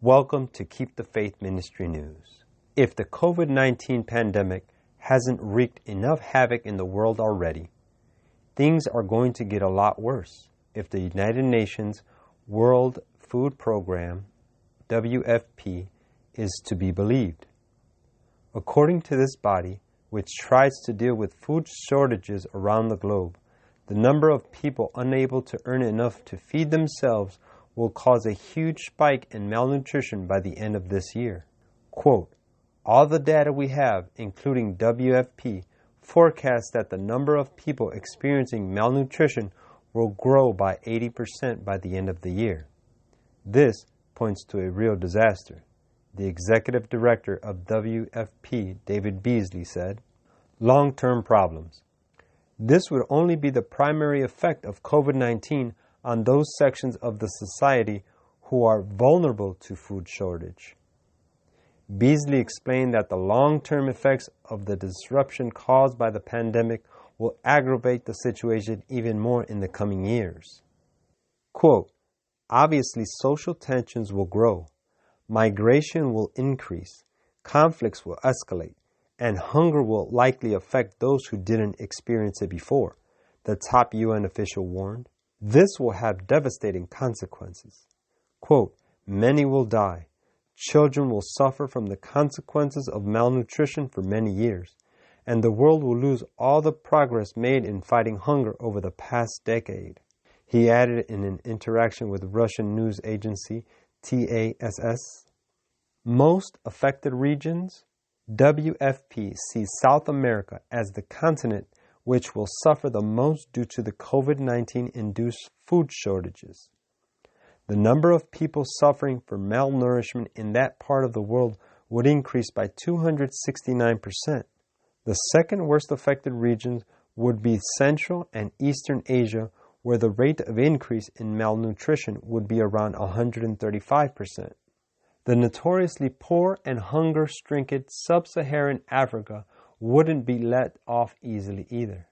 Welcome to Keep the Faith Ministry News. If the COVID-19 pandemic hasn't wreaked enough havoc in the world already, things are going to get a lot worse if the United Nations World Food Program, WFP, is to be believed. According to this body, which tries to deal with food shortages around the globe, the number of people unable to earn enough to feed themselves will cause a huge spike in malnutrition by the end of this year. Quote, all the data we have, including WFP, forecasts that the number of people experiencing malnutrition will grow by 80% by the end of the year. This points to a real disaster, the executive director of WFP, David Beasley, said. Long-term problems. This would only be the primary effect of COVID-19 on those sections of the society who are vulnerable to food shortage. Beasley explained that the long-term effects of the disruption caused by the pandemic will aggravate the situation even more in the coming years. Quote, obviously social tensions will grow, migration will increase, conflicts will escalate, and hunger will likely affect those who didn't experience it before, the top UN official warned. This will have devastating consequences. Quote, many will die. Children will suffer from the consequences of malnutrition for many years, and the world will lose all the progress made in fighting hunger over the past decade. He added in an interaction with Russian news agency TASS. Most affected regions, WFP sees South America as the continent which will suffer the most due to the COVID-19 induced food shortages. The number of people suffering from malnourishment in that part of the world would increase by 269%. The second worst affected regions would be Central and Eastern Asia, where the rate of increase in malnutrition would be around 135%. The notoriously poor and hunger-stricken sub-Saharan Africa wouldn't be let off easily either.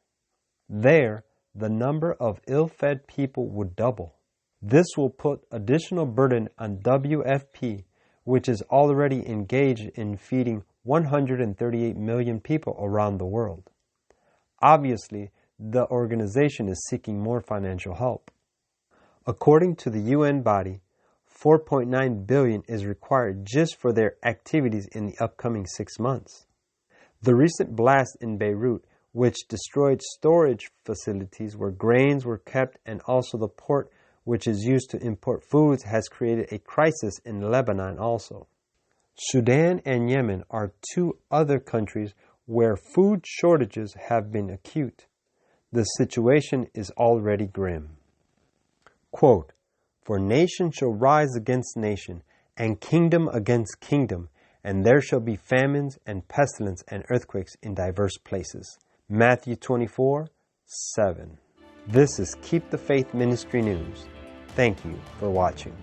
There, the number of ill-fed people would double. This will put additional burden on WFP, which is already engaged in feeding 138 million people around the world. Obviously, the organization is seeking more financial help. According to the UN body, $4.9 billion is required just for their activities in the upcoming 6 months. The recent blast in Beirut, which destroyed storage facilities where grains were kept and also the port which is used to import foods, has created a crisis in Lebanon also. Sudan and Yemen are two other countries where food shortages have been acute. The situation is already grim. Quote, for nation shall rise against nation, and kingdom against kingdom, and there shall be famines and pestilence and earthquakes in diverse places. Matthew 24:7. This is Keep the Faith Ministry News. Thank you for watching.